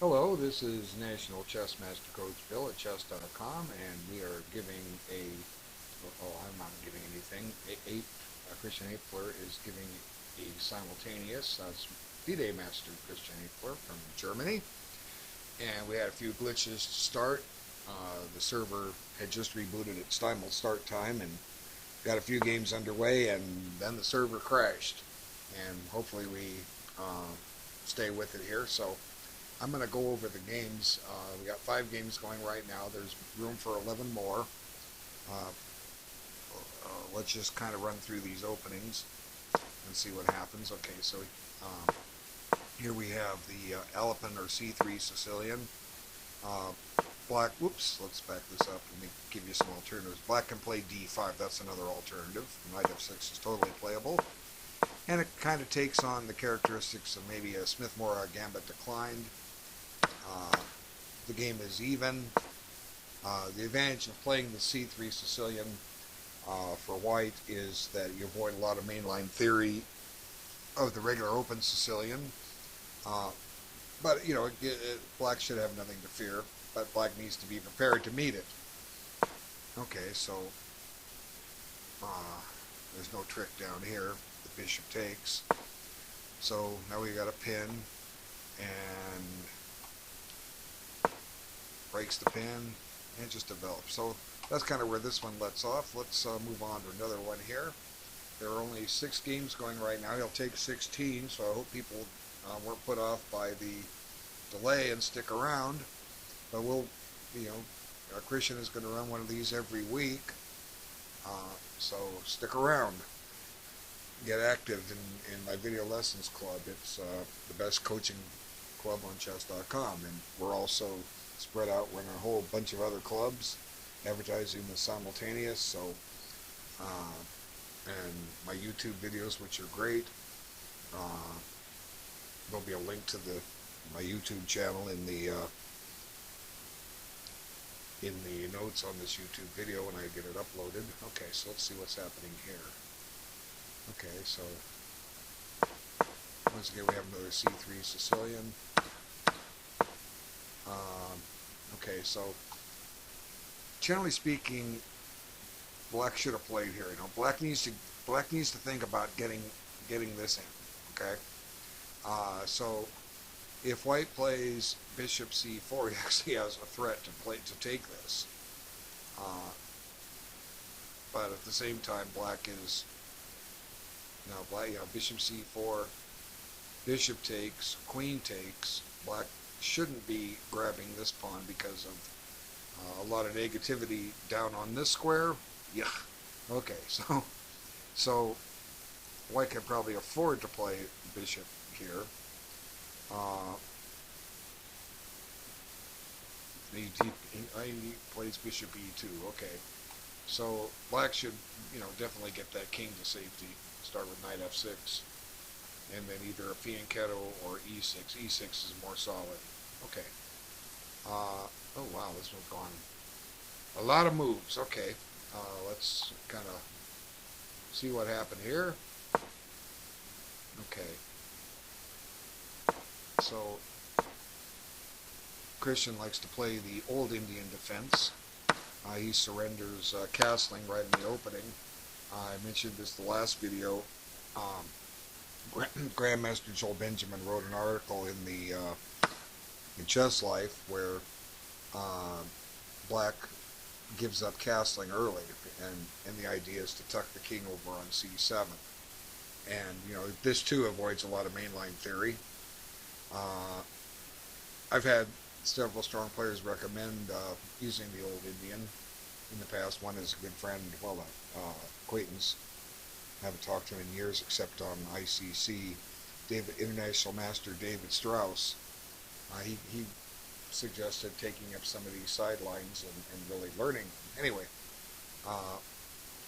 Hello, this is National Chess Master Coach Bill at chess.com, and we are giving I'm not giving anything. Christian Aepfler is giving a simultaneous FIDE Master Christian Aepfler from Germany, and we had a few glitches to start. The server had just rebooted its simul start time and got a few games underway, and then the server crashed. And hopefully we stay with it here. So I'm going to go over the games. We got 5 games going right now. There's room for 11 more. Uh, let's just kind of run through these openings and see what happens. Okay, so here we have the Alpen or C3 Sicilian. Black, whoops, let's back this up. Let me give you some alternatives. Black can play D5. That's another alternative. Knight F6 is totally playable. And it kind of takes on the characteristics of maybe a Smith-Morra Gambit declined. The game is even. The advantage of playing the C3 Sicilian for white is that you avoid a lot of mainline theory of the regular open Sicilian. But, you know, black should have nothing to fear, but black needs to be prepared to meet it. Okay, so there's no trick down here. The bishop takes. So now we got a pin and breaks the pin and just develops. So that's kind of where this one lets off. Let's move on to another one here. There are only 6 games going right now. He'll take 16, so I hope people weren't put off by the delay and stick around. But Christian is going to run one of these every week. So stick around. Get active in my video lessons club. It's the best coaching club on chess.com, and we're also spread out. We're in a whole bunch of other clubs advertising the simultaneous. So and my YouTube videos, which are great. There'll be a link to my YouTube channel in the notes on this YouTube video when I get it uploaded. Okay, so let's see what's happening here. Okay, so once again we have another C3 Sicilian. Okay, so generally speaking, black should have played here. You know, black needs to think about getting this in. Okay, so if white plays bishop c4, he actually has a threat to take this. But at the same time, black is bishop c4, bishop takes, queen takes. Black shouldn't be grabbing this pawn because of a lot of negativity down on this square. Yeah. Okay, so white can probably afford to play bishop here. He plays bishop e2. Okay, so black should definitely get that king to safety. Start with knight f6, and then either a fianchetto or e6. E6 is more solid. Okay. Oh wow, this one's gone. A lot of moves. Okay. Let's kind of see what happened here. Okay. So Christian likes to play the old Indian defense. He surrenders castling right in the opening. I mentioned this the last video. Grandmaster Joel Benjamin wrote an article in Chess Life where black gives up castling early, and the idea is to tuck the king over on c7. And this too avoids a lot of mainline theory. I've had several strong players recommend using the old Indian in the past. One is a good friend, acquaintance. I haven't talked to him in years except on ICC. International Master David Strauss. He suggested taking up some of these sidelines and really learning. Anyway,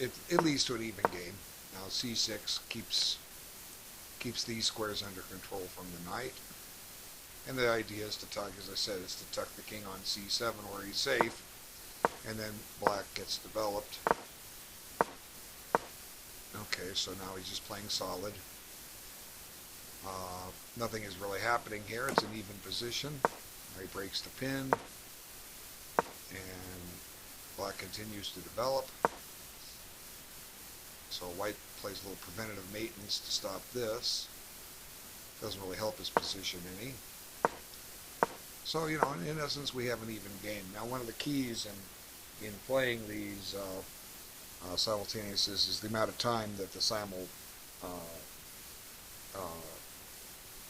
it leads to an even game. Now c6 keeps these squares under control from the knight. And the idea is to tuck, as I said, is to tuck the king on c7 where he's safe, and then black gets developed. Okay, so now he's just playing solid. Nothing is really happening here. It's an even position. He breaks the pin, and black continues to develop. So white plays a little preventative maintenance to stop this. Doesn't really help his position any. So, you know, in essence, we have an even game. Now, one of the keys in playing these simultaneous is the amount of time that the simul,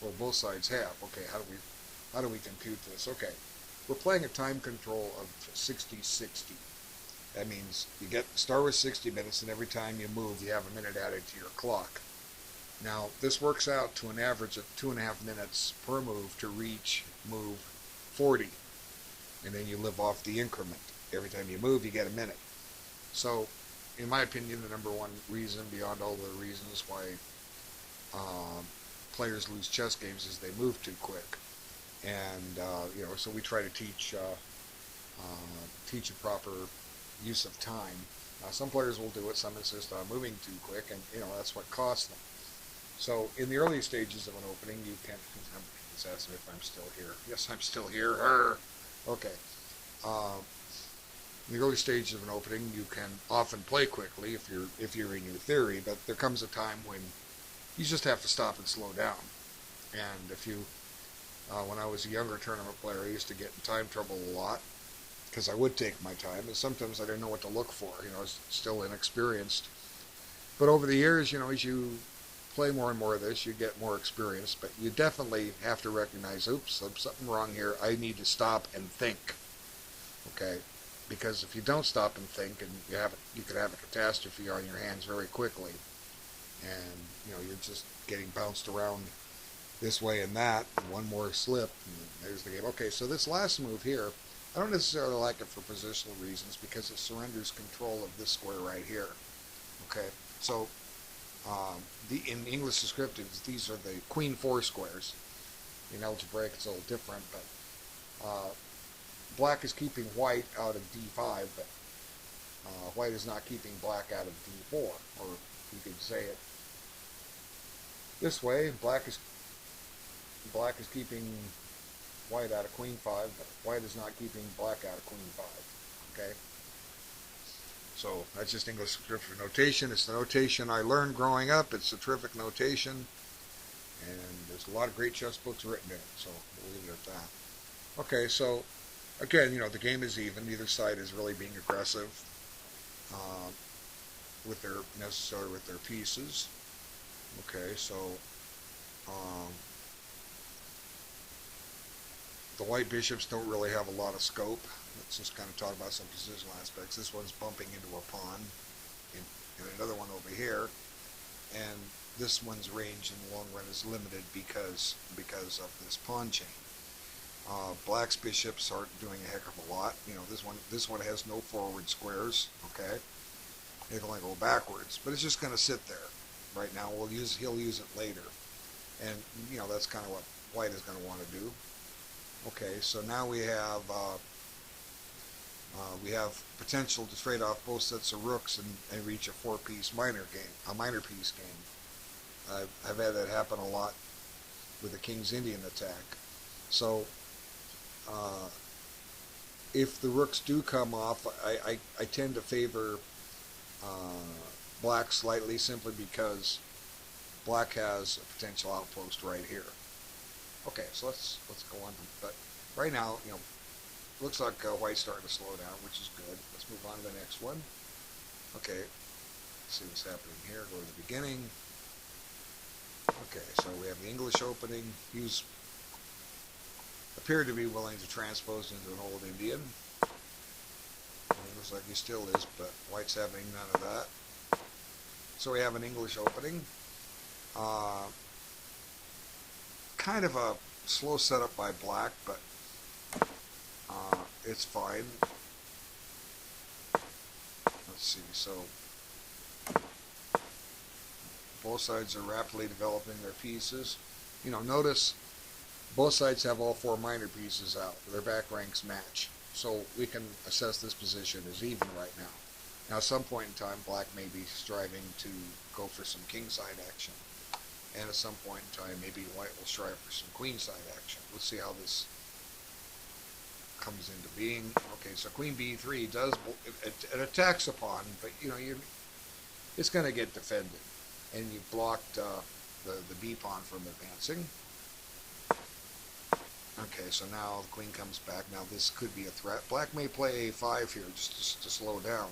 well, both sides have. Okay, how do we compute this? Okay, we're playing a time control of 60-60. That means you start with 60 minutes, and every time you move, you have a minute added to your clock. Now, this works out to an average of 2.5 minutes per move to reach move 40. And then you live off the increment. Every time you move, you get a minute. So, in my opinion, the number one reason, beyond all the reasons why players lose chess games, is they move too quick. And, you know, so we try to teach a proper use of time. Now, some players will do it, some insist on moving too quick, and, you know, that's what costs them. So, in the early stages of an opening, you can... He's asking if I'm still here. Yes, I'm still here. Okay. In the early stages of an opening, you can often play quickly if you're in your theory, but there comes a time when you just have to stop and slow down. And if you... when I was a younger tournament player, I used to get in time trouble a lot, because I would take my time, and sometimes I didn't know what to look for. You know, I was still inexperienced. But over the years, you know, as you play more and more of this, you get more experience, but you definitely have to recognize, oops, there's something wrong here. I need to stop and think. Okay? Because if you don't stop and think, and you could have a catastrophe on your hands very quickly. And, you know, you're just getting bounced around this way and that, and one more slip, and there's the game. Okay, so this last move here, I don't necessarily like it for positional reasons, because it surrenders control of this square right here. Okay, so in English descriptives, these are the Queen 4 squares. In algebraic, it's a little different, but black is keeping white out of D5, but white is not keeping black out of D4, or you could say it this way: black is keeping white out of Queen 5, but white is not keeping black out of Queen 5. Okay? So that's just English scripture notation. It's the notation I learned growing up. It's a terrific notation, and there's a lot of great chess books written in it, so we'll leave it at that. Okay, so again, you know, the game is even. Neither side is really being aggressive with their pieces. Okay, so the white bishops don't really have a lot of scope. Let's just kind of talk about some positional aspects. This one's bumping into a pawn, and another one over here, and this one's range in the long run is limited because of this pawn chain. Black's bishops aren't doing a heck of a lot. You know, this one has no forward squares. Okay, it can only go backwards, but it's just going to sit there right now. He'll use it later, and you know, that's kind of what white is going to want to do. Okay, so now we have potential to trade off both sets of rooks and reach a four-piece minor piece game. I've had that happen a lot with the King's Indian attack. So if the rooks do come off, I tend to favor black slightly, simply because black has a potential outpost right here. Okay, so let's go on. But right now, you know, looks like white's starting to slow down, which is good. Let's move on to the next one. Okay, let's see what's happening here. Go to the beginning. Okay, so we have the English opening. He appeared to be willing to transpose into an old Indian. And it looks like he still is, but white's having none of that. So we have an English opening. Kind of a slow setup by black, but it's fine. Let's see, so both sides are rapidly developing their pieces. You know, notice both sides have all four minor pieces out. Their back ranks match. So we can assess this position as even right now. Now, at some point in time, black may be striving to go for some kingside action. And at some point in time, maybe white will strive for some queenside action. Let's see how this comes into being. Okay, so queen b3 does it attacks a pawn, but it's going to get defended, and you blocked the b pawn from advancing. Okay, so now the queen comes back. Now this could be a threat. Black may play a5 here just to slow down.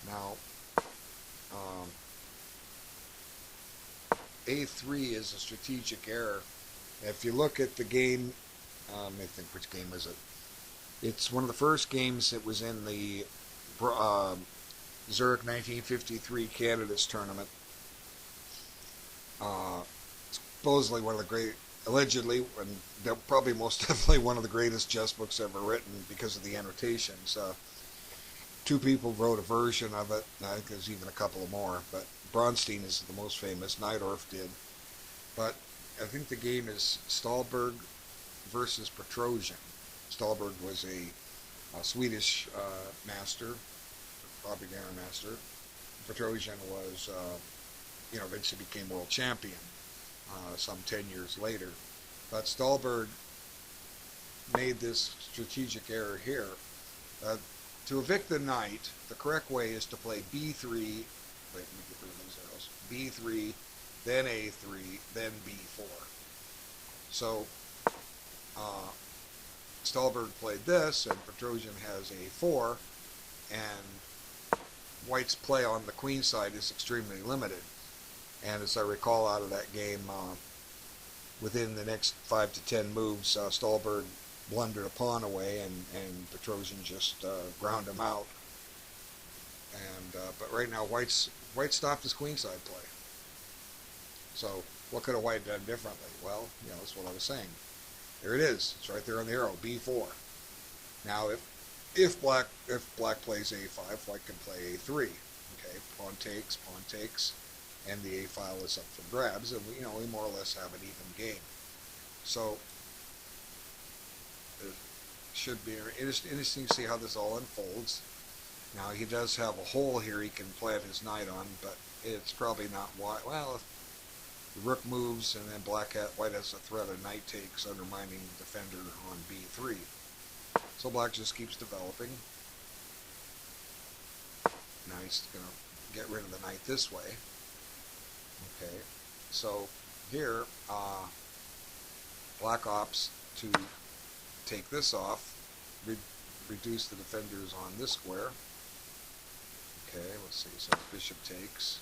Now, a3 is a strategic error. If you look at the game, I think which game is it? It's one of the first games that was in the Zurich 1953 Candidates Tournament. Supposedly one of the great, allegedly, and probably most definitely one of the greatest chess books ever written because of the annotations. Two people wrote a version of it. I think there's even a couple more, but Bronstein is the most famous. Najdorf did. But I think the game is Stålberg versus Petrosian. Stålberg was a Swedish master, propaganda master. Petrosian was, eventually became world champion some 10 years later. But Stålberg made this strategic error here. To evict the knight, the correct way is to play b3, wait, let me get rid of those arrows, b3, then a3, then b4. So, Stålberg played this, and Petrosian has a4, and White's play on the queen side is extremely limited. And as I recall out of that game, within the next 5 to 10 moves, Stålberg blundered a pawn away, and Petrosian just ground him out. And but right now, White stopped his queenside play. So what could a White done differently? Well, that's what I was saying. There it is. It's right there on the arrow, b4. Now, if black plays a5, White can play a3. Okay, pawn takes, and the a file is up for grabs, and we more or less have an even game. So it should be interesting to see how this all unfolds. Now he does have a hole here he can plant his knight on, but it's probably not wide. Well, if the rook moves and then White has a threat of knight takes, undermining the defender on b3. So black just keeps developing. Now he's going to get rid of the knight this way. Okay, so here black opts to take this off, reduce the defenders on this square. Okay, let's see, so bishop takes,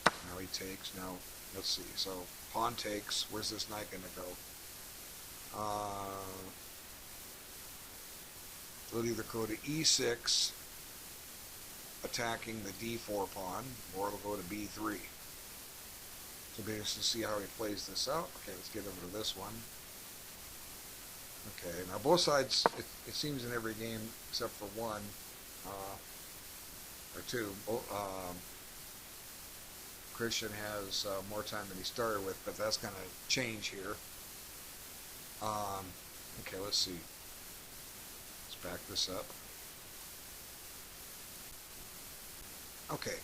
now he takes, now let's see, so pawn takes, where's this knight going to go? It'll either go to e6, attacking the d4 pawn, or it'll go to b3. So be interested to see how he plays this out. Okay, let's get over to this one. Okay, now both sides, it seems in every game except for one or two, Christian has more time than he started with, but that's going to change here. Okay, let's see. Let's back this up. Okay.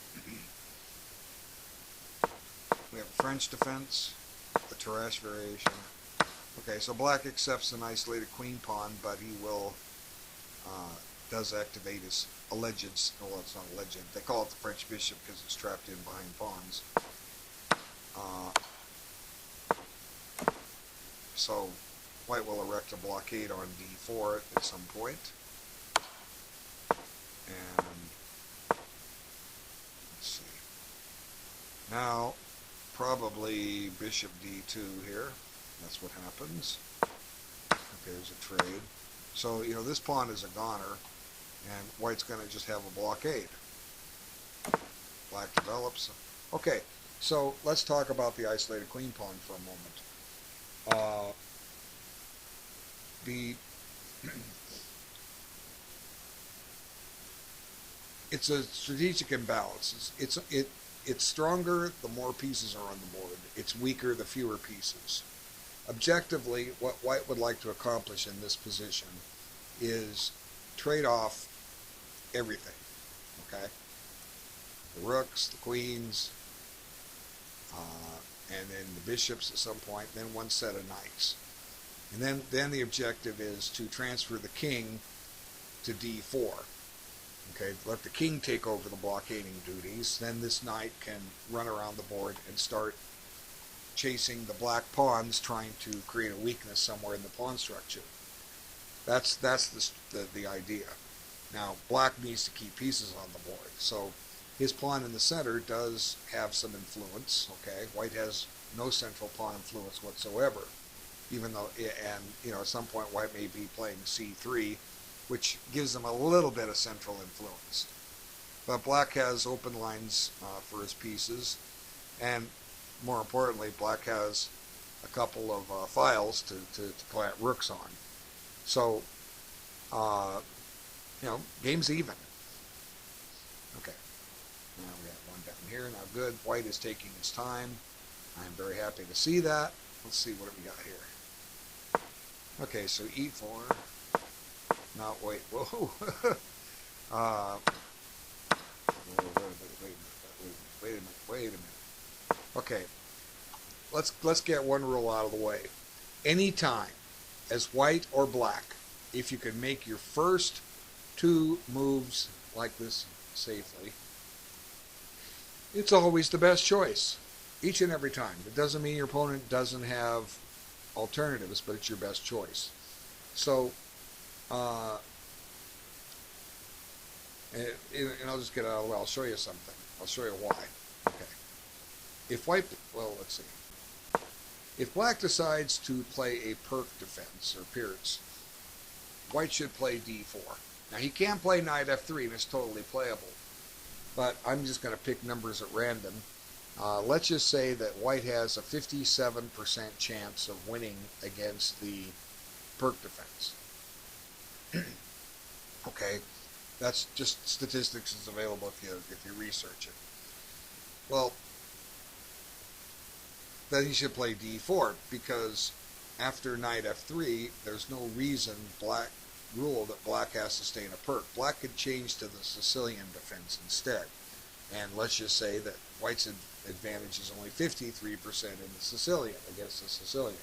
We have a French defense, the Tarrasch variation. Okay, so black accepts an isolated queen pawn, but he will does activate his alleged, well, it's not alleged, they call it the French bishop because it's trapped in behind pawns. So White will erect a blockade on d4 at some point. And let's see. Now, probably bishop d2 here. That's what happens. Okay, there's a trade. So, this pawn is a goner, and White's going to just have a blockade. Black develops. Okay, so let's talk about the isolated queen pawn for a moment. It's a strategic imbalance. It's stronger the more pieces are on the board. It's weaker the fewer pieces. Objectively, what White would like to accomplish in this position is trade off everything. Okay? The rooks, the queens, and then the bishops at some point, then one set of knights. And then the objective is to transfer the king to d4. Okay, let the king take over the blockading duties. Then this knight can run around the board and start chasing the black pawns, trying to create a weakness somewhere in the pawn structure. That's the idea. Now, black needs to keep pieces on the board, so his pawn in the center does have some influence. Okay, white has no central pawn influence whatsoever, even though, and at some point white may be playing c3, which gives him a little bit of central influence. But black has open lines for his pieces, and more importantly, black has a couple of files to plant rooks on. So, game's even. Okay, now we have one down here. Now good, white is taking his time. I'm very happy to see that. Let's see what we got here. Okay, so e4. Now, wait, whoa. Wait a minute. Okay, let's get one rule out of the way. Anytime, as white or black, if you can make your first two moves like this safely, it's always the best choice, each and every time. It doesn't mean your opponent doesn't have alternatives, but it's your best choice. So, and I'll just get out of the way. I'll show you something. I'll show you why. Okay. If white, well, let's see. If black decides to play a perk defense or pierce, white should play d4. Now he can play knight f3 and it's totally playable, but I'm just going to pick numbers at random. Let's just say that white has a 57% chance of winning against the perk defense. Okay, that's just statistics that's available if you research it. Well, then he should play d4, because after knight f3, there's no reason rule that black has to stay in a perk. Black could change to the Sicilian defense instead, and let's just say that white's advantage is only 53% in the Sicilian against the Sicilian.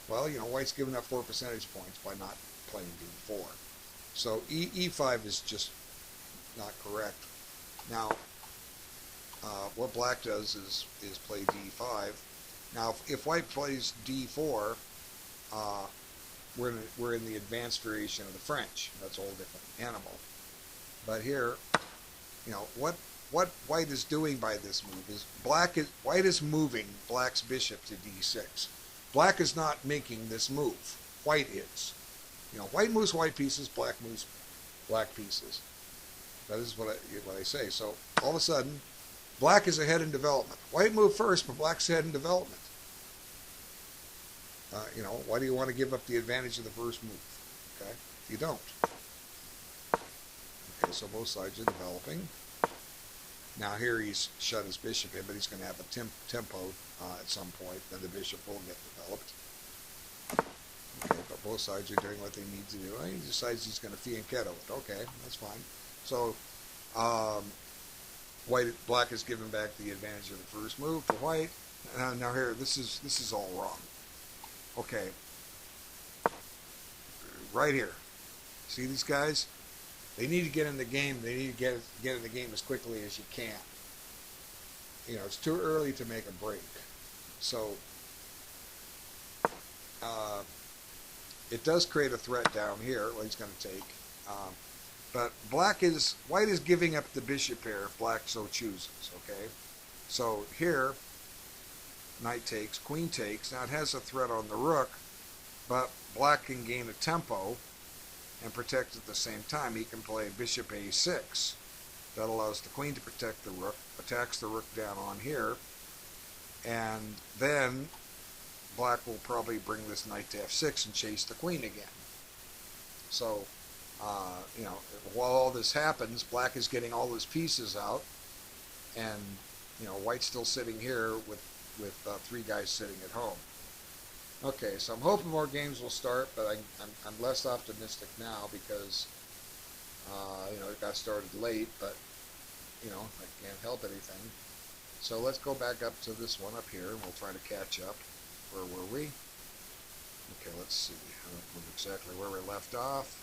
Well, white's given up 4 percentage points by not playing d4. So e5 is just not correct. Now, what black does is play d5. Now, if white plays d4, we're in the advanced variation of the French. That's a whole different animal. But here, what white is doing by this move is white is moving black's bishop to d6. Black is not making this move. White is. White moves white pieces, black moves black pieces. That is what I say. So all of a sudden, black is ahead in development. White moved first, but black's ahead in development. Why do you want to give up the advantage of the first move? Okay, you don't. Okay, so both sides are developing. Now here he's shut his bishop in, but he's going to have a tempo at some point. Then the bishop will get developed. Okay, but both sides are doing what they need to do. He decides he's going to fianchetto it. Okay, that's fine. So black has given back the advantage of the first move to white. Now here, this is all wrong. Okay, right here. See these guys? They need to get in the game. They need to get in the game as quickly as you can. It's too early to make a break. So it does create a threat down here. What he's going to take, but white is giving up the bishop pair if black so chooses. Okay, so here, knight takes, queen takes. Now it has a threat on the rook, but black can gain a tempo and protect at the same time. He can play bishop a6. That allows the queen to protect the rook, attacks the rook down on here, and then black will probably bring this knight to f6 and chase the queen again. So, while all this happens, black is getting all his pieces out, and white's still sitting here with three guys sitting at home. Okay, so I'm hoping more games will start, but I'm less optimistic now because it got started late, but I can't help anything. So let's go back up to this one up here, and we'll try to catch up. Where were we? Okay, let's see. I don't remember exactly where we left off.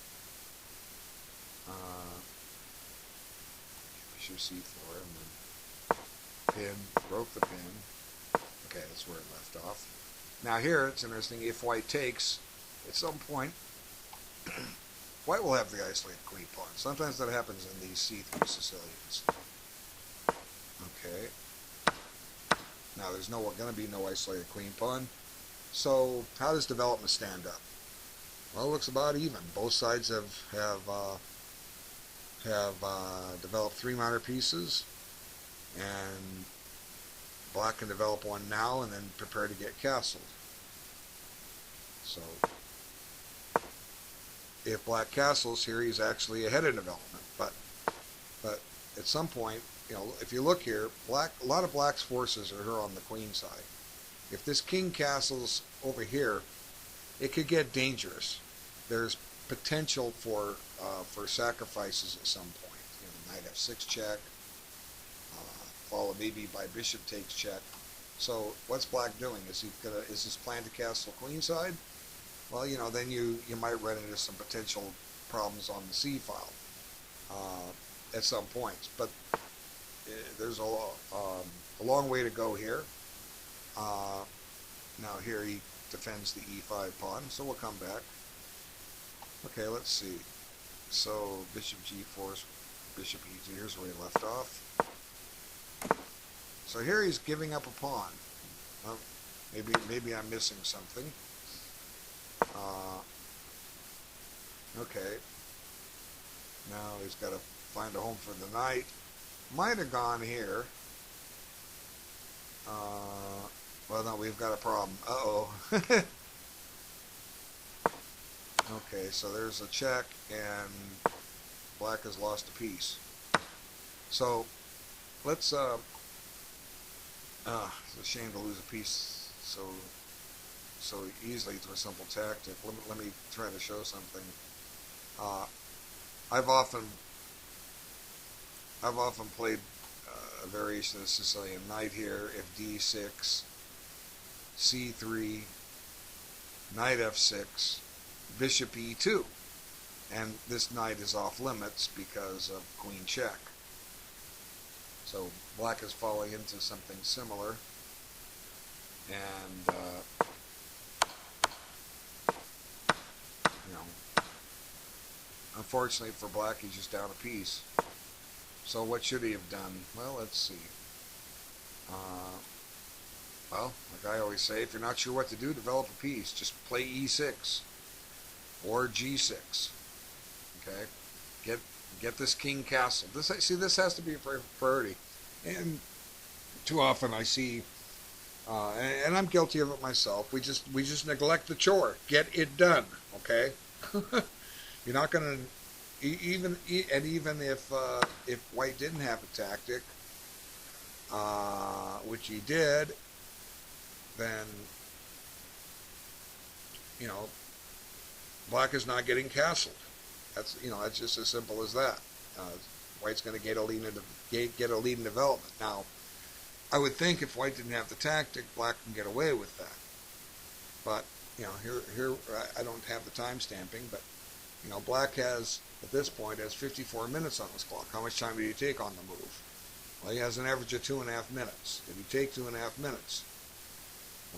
Bishop c4 and then pin, broke the pin. Okay, that's where it left off. Now here, it's interesting, if white takes, at some point, white will have the isolated queen pawn. Sometimes that happens in these c3 Sicilians. Okay. Now there's going to be no isolated queen pawn. So how does development stand up? Well, it looks about even. Both sides have developed 3 minor pieces, and black can develop one now and then prepare to get castled. So if black castles here, he's actually ahead of development. But at some point, if you look here, a lot of black's forces are here on the queen side. If this king castles over here, it could get dangerous. There's potential for sacrifices at some point. Knight f6 check, followed maybe by bishop takes check. So what's black doing? Is his plan to castle queenside? Well, then you might run into some potential problems on the c file at some points. But there's a long way to go here. Now here he defends the e5 pawn, so we'll come back. Okay, let's see. So bishop g4, bishop e2, here's where he left off. So here he's giving up a pawn. Well, maybe I'm missing something. Okay. Now he's got to find a home for the knight. Might have gone here. Well, no, we've got a problem. Uh-oh. Okay, so there's a check, and black has lost a piece. So let's it's a shame to lose a piece so easily through a simple tactic. Let me try to show something. I've often played a variation of the Sicilian knight here. If d6, c3, knight f6, bishop e2, and this knight is off limits because of queen check. So black is falling into something similar, and unfortunately for black, he's just down a piece. So what should he have done? Well, let's see. Well, like I always say, if you're not sure what to do, develop a piece. Just play e6 or g6. Okay, get this king castle. This has to be a priority. And too often I see, and I'm guilty of it myself. We just neglect the chore. Get it done. Okay. You're not going to even if white didn't have a tactic, which he did, then black is not getting castled. That's that's just as simple as that. White's going to get a lead in development. Now, I would think if white didn't have the tactic, black can get away with that. But here I don't have the time stamping, but black has at this point has 54 minutes on his clock. How much time did he take on the move? Well, he has an average of 2.5 minutes. Did he take 2.5 minutes?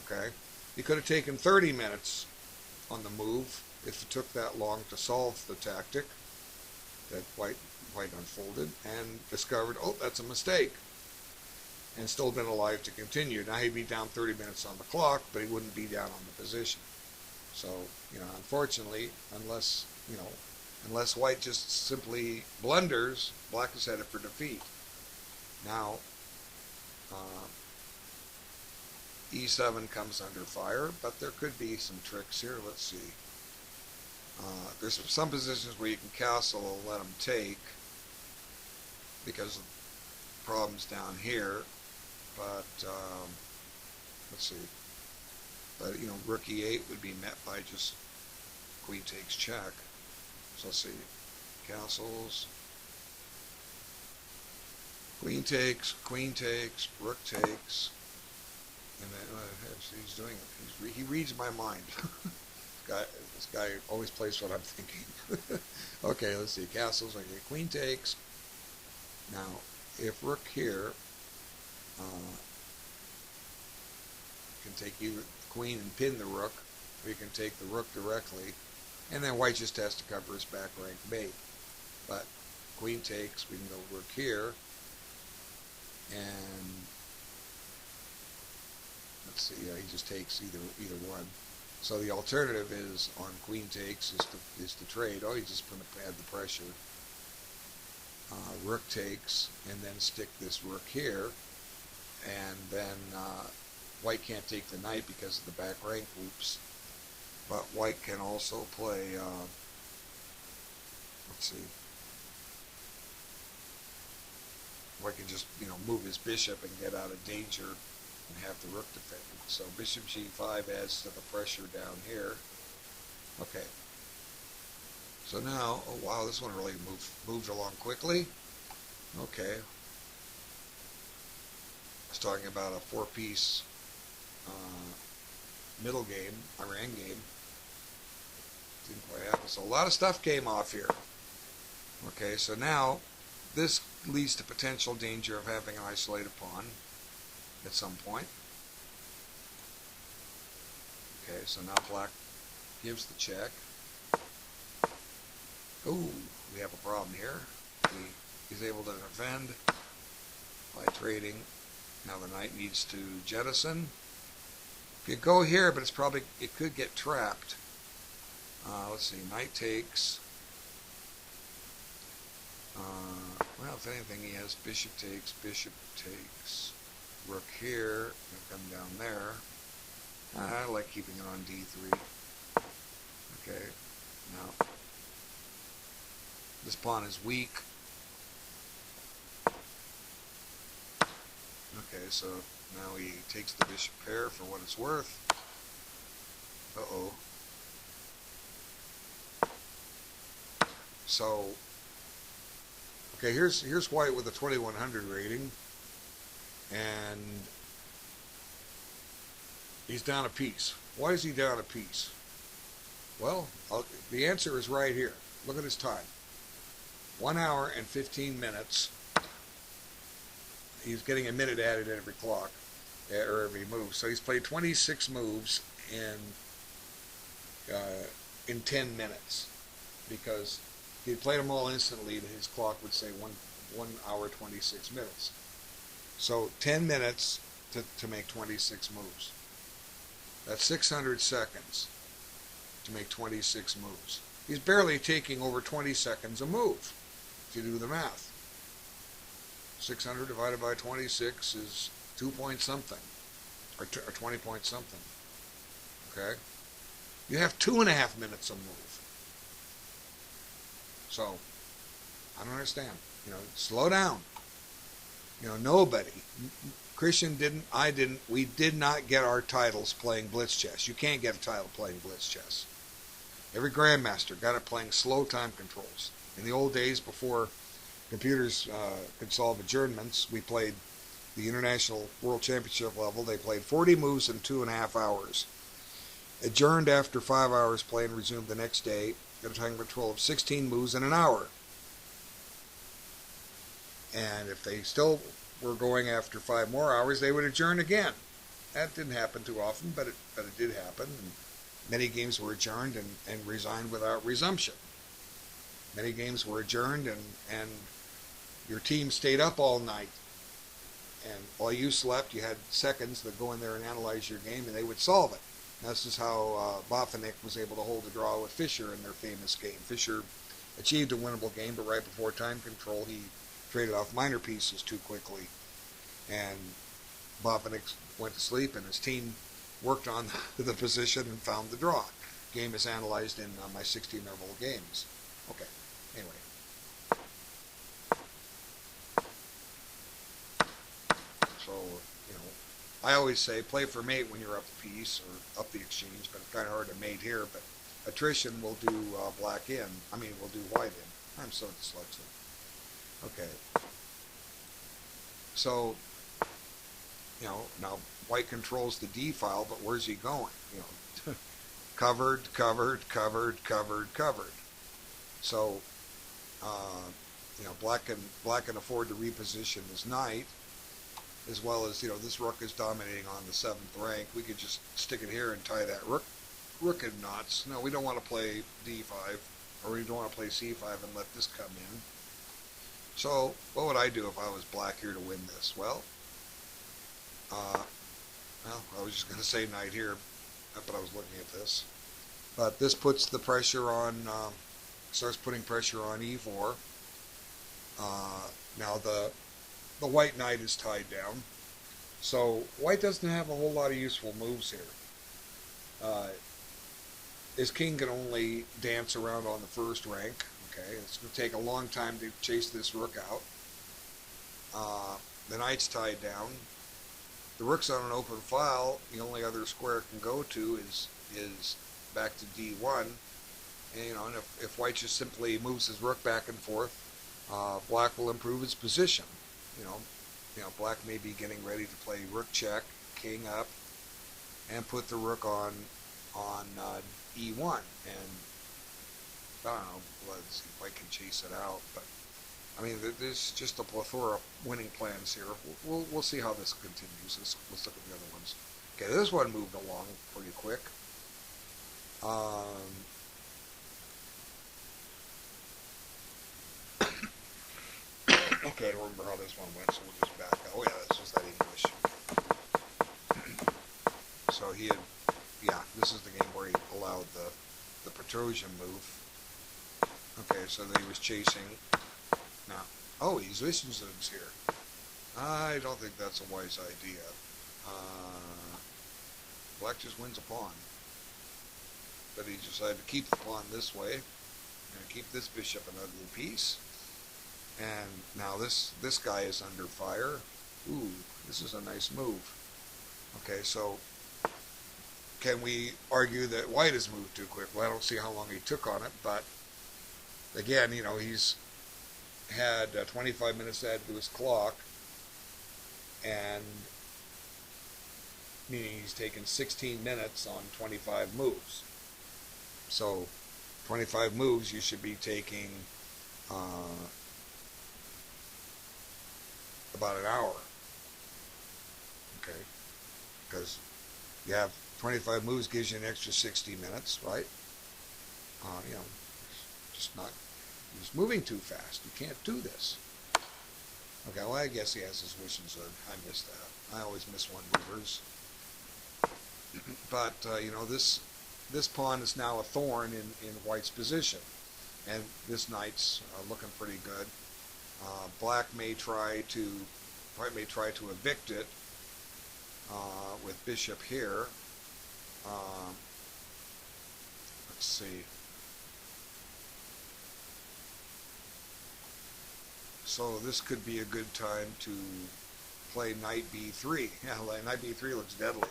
Okay, he could have taken 30 minutes on the move if it took that long to solve the tactic that white unfolded and discovered, oh, that's a mistake, and still been alive to continue. Now he'd be down 30 minutes on the clock, but he wouldn't be down on the position. So unfortunately, unless white just simply blunders, black is headed for defeat. Now e7 comes under fire, but there could be some tricks here. Let's see. There's some positions where you can castle and let them take because of problems down here, but let's see. But rook e8 would be met by just queen takes check. So let's see. Castles. Queen takes, rook takes, and then he's doing it. He reads my mind. This guy always plays what I'm thinking. Okay, let's see. Castles. Okay, queen takes. Now, if rook here can take either the queen and pin the rook, or you can take the rook directly, and then white just has to cover his back rank mate. But queen takes, we can go rook here, and let's see, he just takes either one. So the alternative is on queen takes is to trade. Oh, he's just going to add the pressure. Rook takes, and then stick this rook here, and then white can't take the knight because of the back rank loops. But white can also play, let's see, white can just, move his bishop and get out of danger and have the rook defend. So bishop g5 adds to the pressure down here. Okay. So now, oh wow, this one really moved along quickly. Okay. I was talking about a four-piece middle game, Iran game. Didn't quite happen. So a lot of stuff came off here. Okay, so now this leads to potential danger of having an isolated pawn at some point. Okay, so now black gives the check. Ooh, we have a problem here. He's able to defend by trading. Now the knight needs to jettison. You go here, but it could get trapped. Let's see, knight takes. Well, if anything, he has bishop takes, rook here, come down there. I like keeping it on d3. Okay, now this pawn is weak. Okay, so now he takes the bishop pair for what it's worth. Uh-oh. So, okay, here's white with a 2100 rating, and he's down a piece. Why is he down a piece? Well, the answer is right here. Look at his time. 1 hour and 15 minutes. He's getting a minute added at every clock, or every move. So he's played 26 moves in 10 minutes, because if he played them all instantly, his clock would say 1 hour 26 minutes. So 10 minutes to make 26 moves. That's 600 seconds to make 26 moves. He's barely taking over 20 seconds a move, if you do the math. 600 divided by 26 is 2 point something, or 20 point something. Okay? You have 2.5 minutes a move. So, I don't understand. Slow down. Nobody, Christian didn't, I didn't, we did not get our titles playing blitz chess. You can't get a title playing blitz chess. Every grandmaster got it playing slow time controls. In the old days, before computers could solve adjournments, we played the International World Championship level. They played 40 moves in 2.5 hours. Adjourned after 5 hours play and resumed the next day. Got a time control of 16 moves in an hour. And if they still were going after 5 more hours, they would adjourn again. That didn't happen too often, but it did happen. And many games were adjourned and resigned without resumption. Many games were adjourned and your team stayed up all night. And while you slept, you had seconds to go in there and analyze your game, and they would solve it. And this is how Bofinic was able to hold a draw with Fischer in their famous game. Fischer achieved a winnable game, but right before time control, he traded off minor pieces too quickly. And Bofinic went to sleep, and his team worked on the position and found the draw. Game is analyzed in my 60 interval games. Okay, anyway. So, I always say play for mate when you're up the piece or up the exchange, but it's kind of hard to mate here. But attrition will do black in. We'll do white in. I'm so dyslexic. Okay. So, now white controls the D file, but where's he going? covered, covered, covered, covered, covered. So, uh, black can afford to reposition his knight, as well as this rook is dominating on the seventh rank. We could just stick it here and tie that rook in knots. No, we don't want to play d5, or we don't want to play c5 and let this come in. So, what would I do if I was black here to win this? Uh, well, I was just going to say knight here, but I was looking at this. But this puts the pressure on, starts putting pressure on e4. Now the white knight is tied down. So white doesn't have a whole lot of useful moves here. His king can only dance around on the first rank. Okay, it's going to take a long time to chase this rook out. The knight's tied down. The rook's on an open file. The only other square it can go to is back to d1. And if white just simply moves his rook back and forth, black will improve its position. Black may be getting ready to play rook check, king up, and put the rook on e1. And I don't know, let's see if white can chase it out. But I mean, there's just a plethora of winning plans here. We'll see how this continues. Let's look at the other ones. Okay, this one moved along pretty quick. Okay, I don't remember how this one went, so we'll just back up. Oh yeah, this was that English. So this is the game where he allowed the Petrosian move. Okay, so then he was chasing. Now, he's Wissensen's here. I don't think that's a wise idea. Black just wins a pawn. But he decided to keep the pawn this way, and keep this bishop an ugly piece. And now this guy is under fire. Ooh, this is a nice move. Okay, so can we argue that white has moved too quick? Well, I don't see how long he took on it, but again, he's had 25 minutes added to his clock, and meaning he's taken 16 minutes on 25 moves. So 25 moves, you should be taking about an hour. Okay, because you have 25 moves gives you an extra 60 minutes, right? Just not. He's moving too fast. You can't do this. Okay, well, I guess he has his wishes. I missed that. I always miss one movers. But this pawn is now a thorn in white's position, and this knight's looking pretty good. White may try to evict it with bishop here. Let's see. So this could be a good time to play knight b3. Yeah, knight b3 looks deadly.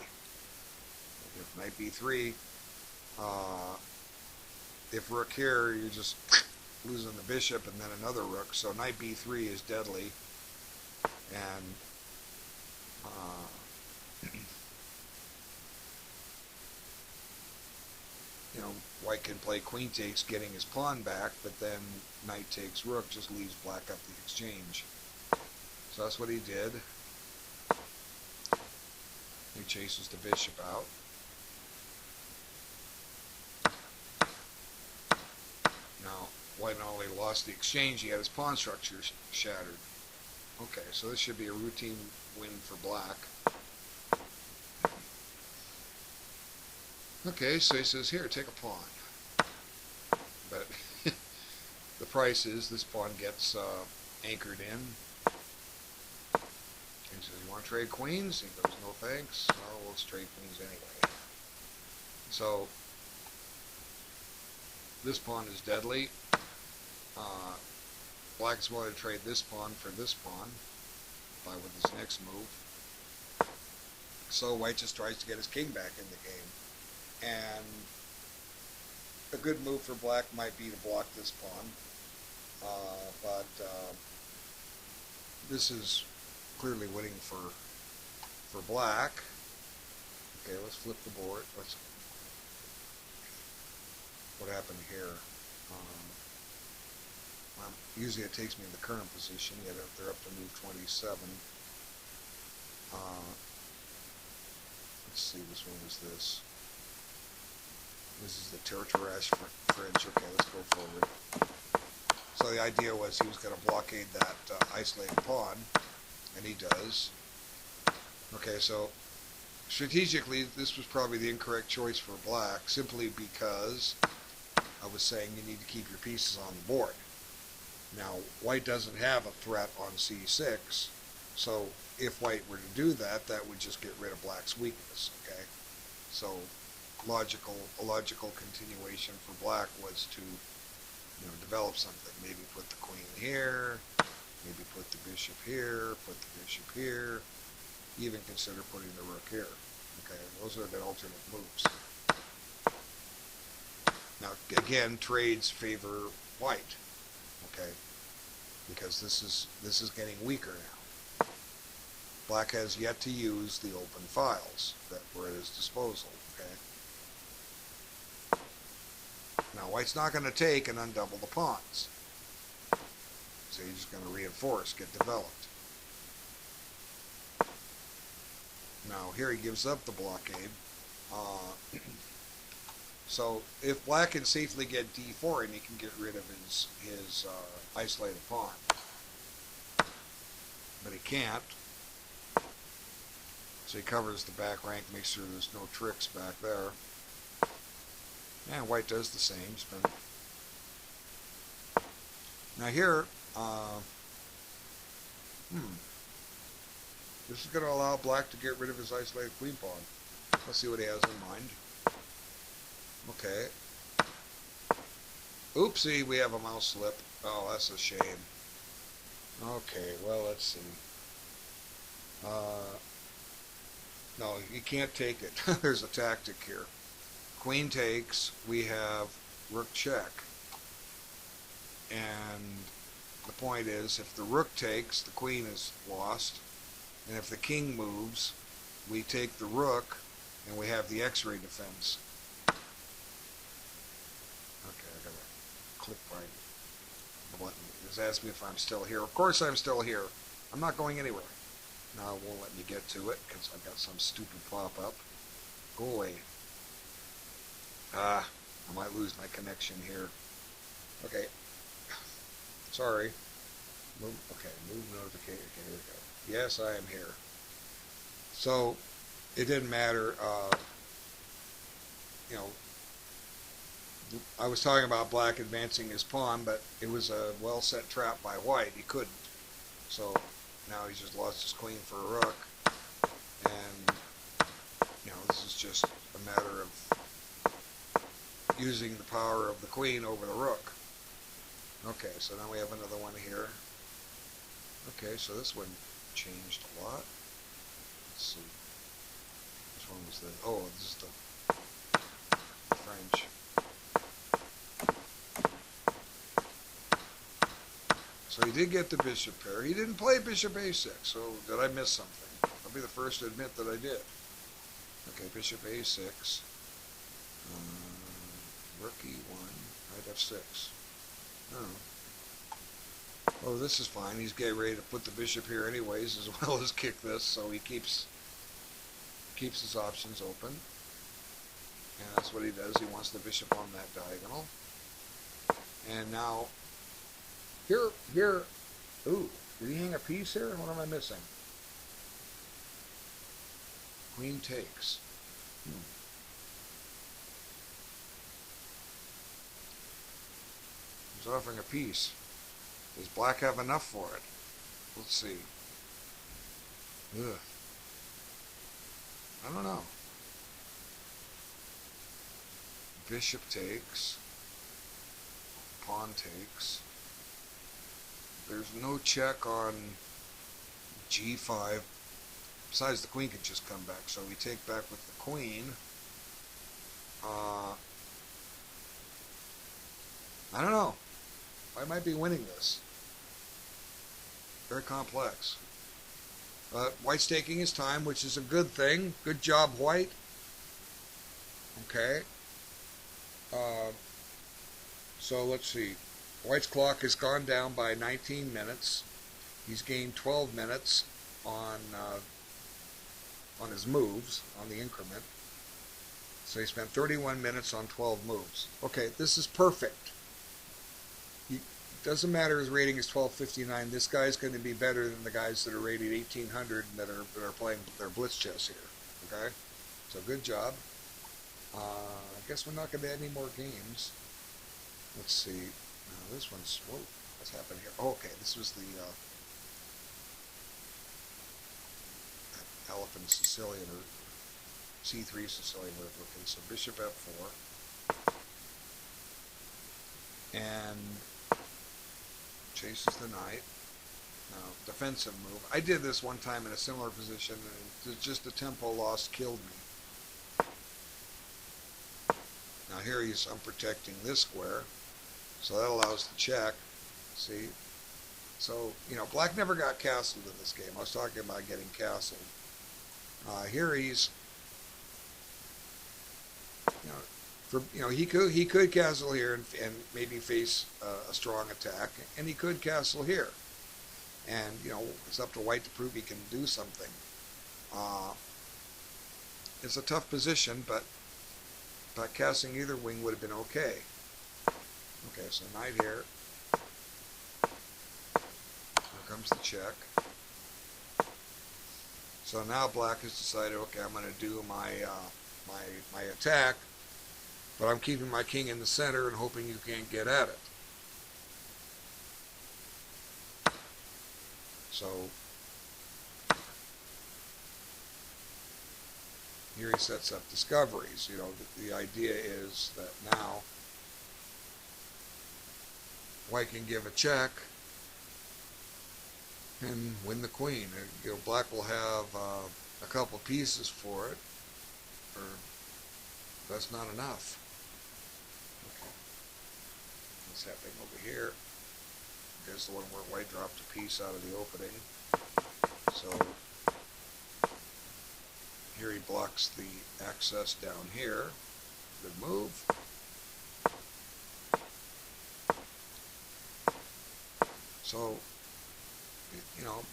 If knight b3, if rook here, you're just losing the bishop and then another rook. So knight b3 is deadly, and white can play queen takes, getting his pawn back, but then knight takes rook just leaves black up the exchange. So that's what he did. He chases the bishop out. Now, white not only lost the exchange, he had his pawn structure shattered. Okay, so this should be a routine win for black. Okay, so he says, here, take a pawn. But the price is this pawn gets anchored in. He says, you want to trade queens? He goes, no thanks. No, let's trade queens anyway. So this pawn is deadly. Black is willing to trade this pawn for this pawn with his next move. So white just tries to get his king back in the game. And a good move for black might be to block this pawn. But this is clearly winning for black. Okay, let's flip the board. what happened here. Usually it takes me to the current position, yet they're up to move 27. Let's see, which one was this? This is the Territorash Fringe. Okay, let's go forward. So the idea was he was going to blockade that isolated pawn, and he does. Okay, so strategically, this was probably the incorrect choice for black, simply because I was saying you need to keep your pieces on the board. Now, white doesn't have a threat on c6, so if white were to do that, that would just get rid of black's weakness, okay? So a logical continuation for black was to, develop something. Maybe put the queen here, maybe put the bishop here, put the bishop here, even consider putting the rook here. Okay, those are the alternate moves. Now, again, trades favor white. Okay, because this is getting weaker now. Black has yet to use the open files that were at his disposal. Okay. Now white's not going to take and undouble the pawns. So he's just going to reinforce, get developed. Now here he gives up the blockade. So if black can safely get d4, and he can get rid of his isolated pawn. But he can't. So he covers the back rank, makes sure there's no tricks back there. And white does the same. Now here, this is going to allow black to get rid of his isolated queen pawn. Let's see what he has in mind. Okay. Oopsie, we have a mouse slip. Oh, that's a shame. Okay, well, let's see. No, you can't take it. There's a tactic here. Queen takes, we have rook check. And the point is, if the rook takes, the queen is lost. And if the king moves, we take the rook, and we have the x-ray defense. Okay, I gotta click my button. It's asking me if I'm still here. Of course I'm still here. I'm not going anywhere. Now it won't let me get to it because I've got some stupid pop-up. Go away. I might lose my connection here. Okay. Sorry. Move notification. Okay, here we go. Yes, I am here. So it didn't matter. I was talking about black advancing his pawn, but it was a well-set trap by white. He couldn't. So now he's just lost his queen for a rook. And, this is just a matter of using the power of the queen over the rook. Okay, so now we have another one here. Okay, so this one changed a lot. Let's see. Which one was this? Oh, this is the French. So he did get the bishop pair. He didn't play bishop a6, so did I miss something? I'll be the first to admit that I did. Okay, bishop a6. Rook e1. Knight f6. Oh, this is fine. He's getting ready to put the bishop here anyways, as well as kick this, so he keeps his options open. And that's what he does. He wants the bishop on that diagonal. And now, here, ooh, did he hang a piece here? What am I missing? Queen takes. He's offering a piece. Does black have enough for it? Let's see. Ugh. I don't know. Bishop takes. Pawn takes. There's no check on g5. Besides, the queen could just come back. So we take back with the queen. I don't know. I might be winning this. Very complex. White's taking his time, which is a good thing. Good job, White. Okay. So let's see. White's clock has gone down by 19 minutes. He's gained 12 minutes on his moves, on the increment. So he spent 31 minutes on 12 moves. Okay, this is perfect. It doesn't matter his rating is 1259. This guy's going to be better than the guys that are rated 1800 and that are playing their blitz chess here. Okay, so good job. I guess we're not going to add any more games. Let's see. This one's, whoa, what's happened here? Oh, okay, this was the elephant Sicilian or C3 Sicilian move. Okay, so bishop f4 and chases the knight. Now, defensive move. I did this one time in a similar position, and just the tempo loss killed me. Now here I'm protecting this square, so that allows the check. See? So, black never got castled in this game. I was talking about getting castled. Here he's, he could castle here and maybe face a strong attack, and he could castle here. And, it's up to white to prove he can do something. It's a tough position, but castling either wing would have been okay. Okay, so knight here. Here comes the check. So now black has decided, okay, I'm going to do my attack, but I'm keeping my king in the center and hoping you can't get at it. So here he sets up discoveries. The idea is that now white can give a check and win the queen. Black will have a couple pieces for it, or that's not enough. Okay, what's happening over here? There's the one where white dropped a piece out of the opening. So here he blocks the access down here. Good move. So,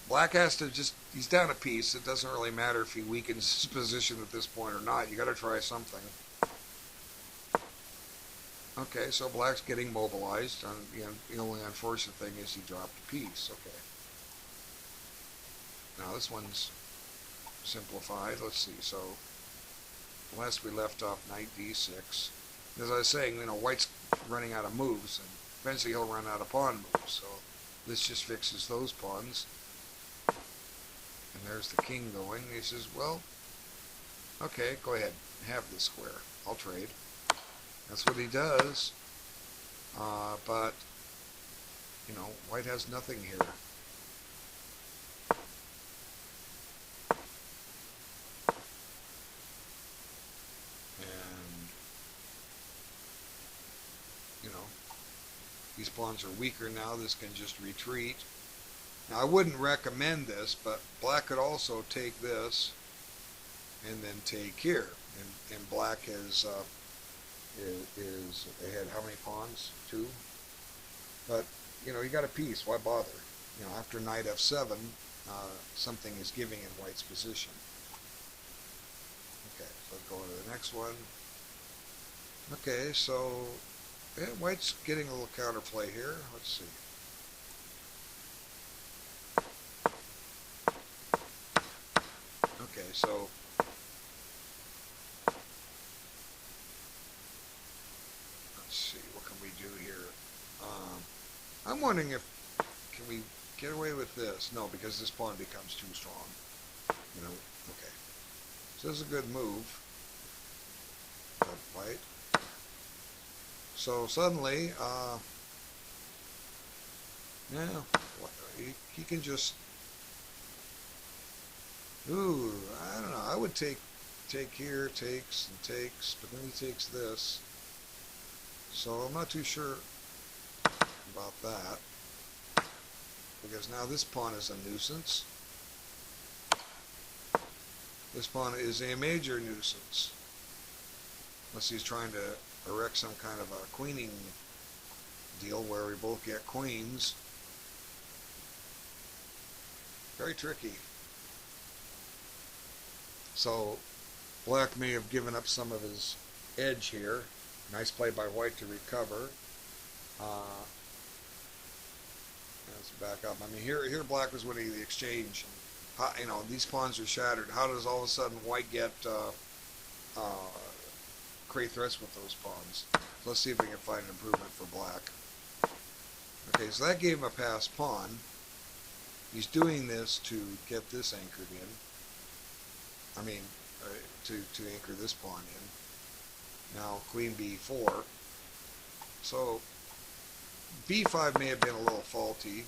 black has to he's down a piece. It doesn't really matter if he weakens his position at this point or not. You got to try something. Okay, so black's getting mobilized. The only unfortunate thing is he dropped a piece. Okay. Now this one's simplified. Let's see. So last we left off, knight d6. As I was saying, white's running out of moves, and eventually he'll run out of pawn moves. So this just fixes those pawns. And there's the king going. He says, well, okay, go ahead. Have this square. I'll trade. That's what he does. But, white has nothing here. And, these pawns are weaker now. This can just retreat. Now, I wouldn't recommend this, but black could also take this and then take here. And black is ahead. How many pawns? 2. But, you got a piece. Why bother? After knight f7, something is giving in white's position. Okay, so let's go on to the next one. Okay, so white's getting a little counterplay here. Let's see. Okay, so let's see, what can we do here? I'm wondering can we get away with this? No, because this pawn becomes too strong. Okay. So this is a good move. White. So suddenly, he can just, I don't know, I would take here, takes and takes, but then he takes this. So I'm not too sure about that, because now this pawn is a nuisance. This pawn is a major nuisance, unless he's trying to erect some kind of a queening deal where we both get queens. Very tricky. So black may have given up some of his edge here. Nice play by white to recover. Uh, let's back up. I mean, here black was winning the exchange. How, these pawns are shattered. How does all of a sudden white get create threats with those pawns? So let's see if we can find an improvement for black. Okay, so that gave him a passed pawn. He's doing this to get this anchored in. I mean, to anchor this pawn in. Now queen b4. So b5 may have been a little faulty.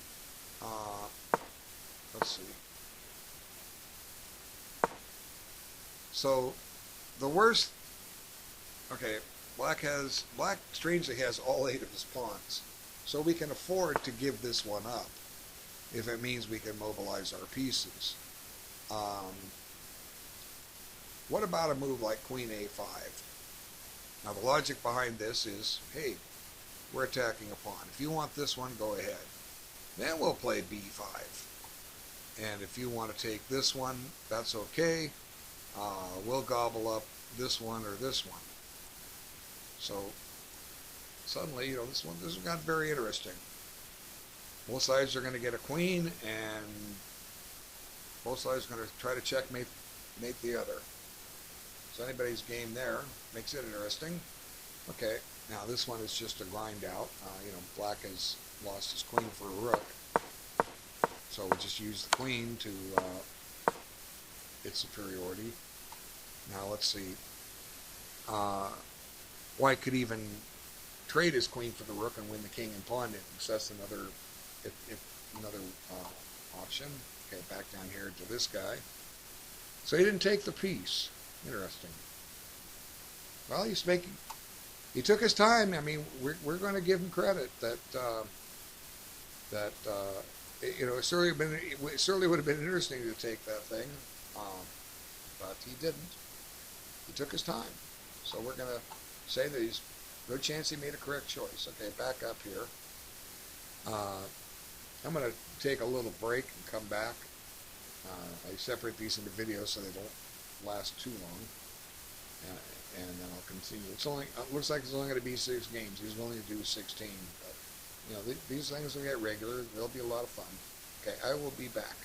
Let's see. So the worst. Okay, black strangely has all 8 of his pawns, so we can afford to give this one up if it means we can mobilize our pieces. What about a move like queen a5? Now the logic behind this is, hey, we're attacking a pawn. If you want this one, go ahead. Then we'll play b5. And if you want to take this one, that's okay. We'll gobble up this one or this one. So suddenly, this one got very interesting. Both sides are going to get a queen, and both sides are going to try to checkmate the other. So anybody's game there makes it interesting. Okay, now this one is just a grind out. Black has lost his queen for a rook, so we'll just use the queen to its superiority. Now let's see. White could even trade his queen for the rook and win the king and pawn. So that's another option. Okay, back down here to this guy. So he didn't take the piece. Interesting. Well, he took his time. I mean, we're going to give him credit that it certainly would have been interesting to take that thing, but he didn't. He took his time. So we're going to say that he's good chance he made a correct choice. Okay, back up here. I'm going to take a little break and come back. I separate these into videos so they don't last too long, and then I'll continue. It looks like it's only going to be 6 games. He's willing to do 16, but these things will get regular. They'll be a lot of fun. Okay, I will be back.